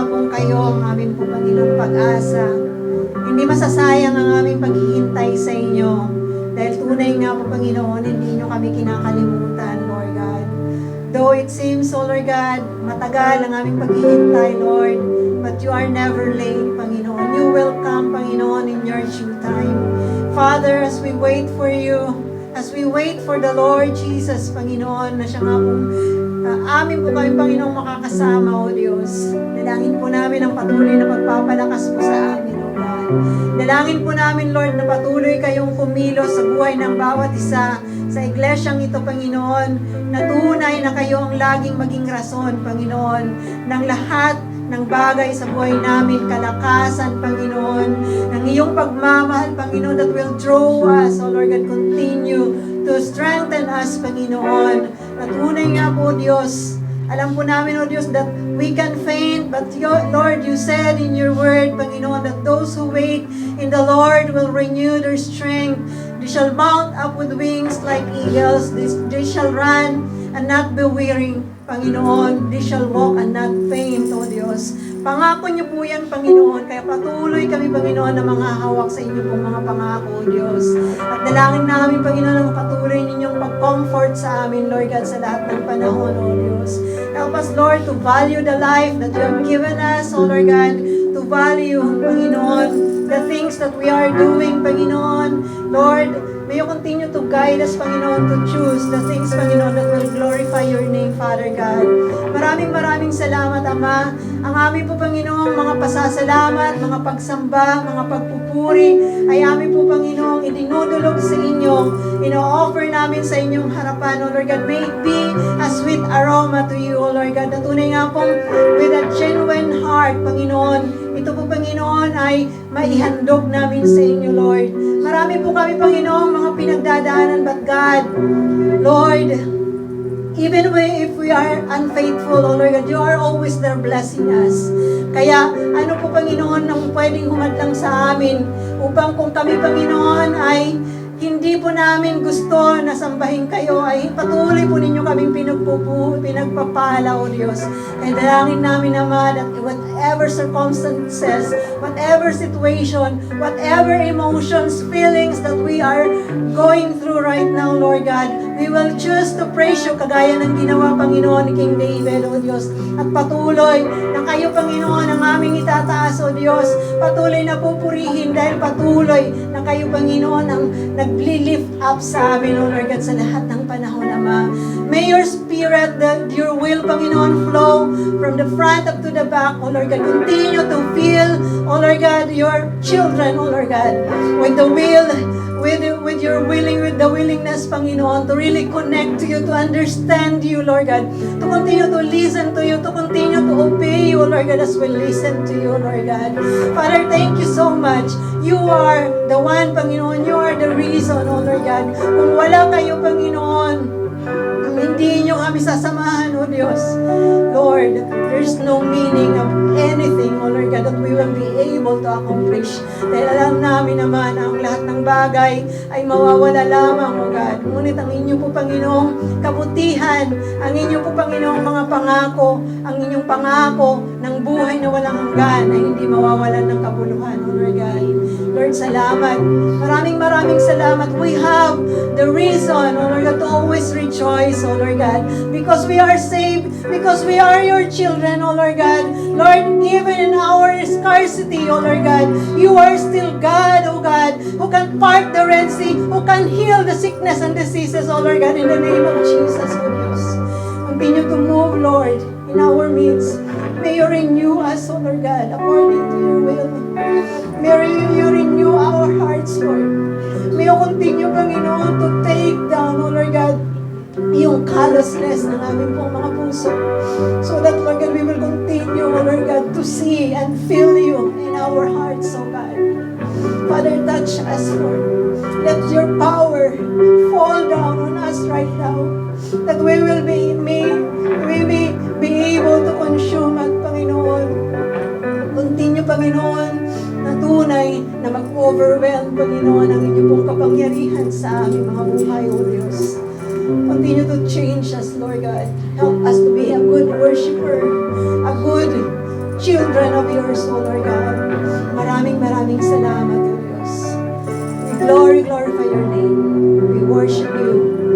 pong kayo ang aming po Panginoong pag-asa. Hindi masasayang ang aming paghihintay sa inyo. Dahil tunay nga po Panginoon, hindi nyo kami kinakalimutan, Lord God. Though it seems, oh Lord God, matagal ang aming paghihintay, Lord, but you are never late, Panginoon. You will come, Panginoon, in your due time. Father, as we wait for you, as we wait for the Lord Jesus, Panginoon, na siya nga pong amin po kami, Panginoong, makakasama, O Diyos. Dalangin po namin ang patuloy na pagpapalakas po sa amin, O God. Dalangin po namin, Lord, na patuloy kayong kumilos sa buhay ng bawat isa sa iglesyang ito, Panginoon, na tunay na kayo ang laging maging rason, Panginoon, ng lahat ng bagay sa buhay namin, kalakasan, Panginoon, ng iyong pagmamahal, Panginoon, that will draw us, O Lord God, continue to strengthen us, Panginoon. At tunay nga po, Diyos, alam po namin, O Diyos, that we can faint, but Lord, you said in your word, Panginoon, that those who wait in the Lord will renew their strength. They shall mount up with wings like eagles. They shall run and not be weary, Panginoon. They shall walk and not faint, O Diyos. Pangako niyo po yan, Panginoon. Kaya patuloy kami, Panginoon, na manghahawak sa inyo pong mga pangako, O Diyos. At dalangin namin, Panginoon, na patuloy ninyong pag-comfort sa amin, Lord God, sa lahat ng panahon, O Diyos. Help us, Lord, to value the life that you have given us, O Lord God, to value, Panginoon, the things that we are doing, Panginoon. Lord, may you continue to guide us, Panginoon, to choose the things, Panginoon, that will glorify your name, Father God. Maraming salamat, Ama. Ang amin po, Panginoon, mga pasasalamat, mga pagsamba, mga pagpupuri, ay amin po, Panginoon, idinudulog sa inyo, ino-offer namin sa inyong harapan, O Lord God. May it be a sweet aroma to you, O Lord God. Na tunay nga pong with a genuine heart, Panginoon, ito po, Panginoon, ay maihandog namin sa inyo, Lord. Marami po kami, Panginoon, mga pinagdadaanan, but God, Lord, even if we are unfaithful, O Lord God, you are always there blessing us. Kaya, ano po, Panginoon, ang pwedeng humadlang sa amin upang kung kami, Panginoon, ay hindi po namin gusto na sambahin kayo, ay patuloy po ninyo kaming pinagpapala, O Diyos. And dalangin namin naman that whatever circumstances, whatever situation, whatever emotions, feelings that we are going through right now, Lord God, we will choose to praise you kagaya ng ginawa, Panginoon, ni King David, O Diyos. At patuloy na kayo, Panginoon, ang aming itataas, O Diyos. Patuloy na pupurihin dahil patuloy na kayo, Panginoon, ang nag-lift up sa amin, O Lord God, sa lahat ng panahon, Ama. May your spirit, your will, Panginoon, flow from the front up to the back, O Lord God. Continue to fill, O Lord God, your children, O Lord God, with the will, with the willingness, Panginoon, to really connect to you, to understand you, Lord God, to continue to listen to you, to continue to obey you, Lord God, as we listen to you, Lord God. Father, thank you so much. You are the one, Panginoon. You are the reason, oh Lord God. Kung wala kayo, Panginoon, hindi nyo kami sasamahan, O Diyos. Lord, there's no meaning of anything, O Lord God, that we will be able to accomplish. Dahil alam namin naman ang lahat ng bagay ay mawawala lamang, O God. Ngunit ang inyo po, Panginoong kabutihan, ang inyo po, Panginoong mga pangako, ang inyong pangako ng buhay na walang hanggan ay hindi mawawalan ng kabuluhan, O Lord God. Lord, salamat. Maraming salamat. We have the reason, O Lord God, to always rejoice, O Lord God, because we are saved, because we are your children, O Lord God. Lord, even in our scarcity, O Lord God, you are still God, O God, who can part the Red Sea, who can heal the sickness and diseases, O Lord God, in the name of Jesus, O Diyos. Continue to move, Lord, in our midst. May you renew us, O Lord God, according to your will. May you renew our hearts, Lord. May you continue, Panginoon, to take down, O Lord God, yung callousness ng aming pong mga puso. So that, Lord God, we will continue, O Lord God, to see and feel you in our hearts, O God. Father, touch us, Lord. Let your power fall down on us right now. That we will be able to consume at Panginoon. Continue, Panginoon, na tunay na mag-overwhelm, Panginoon, ang inyong pong kapangyarihan sa aming mga buhay, O Diyos. Continue to change us, Lord God. Help us to be a good worshiper, a good children of your soul, Lord God. Maraming salamat, O Diyos. We glorify your name. We worship you.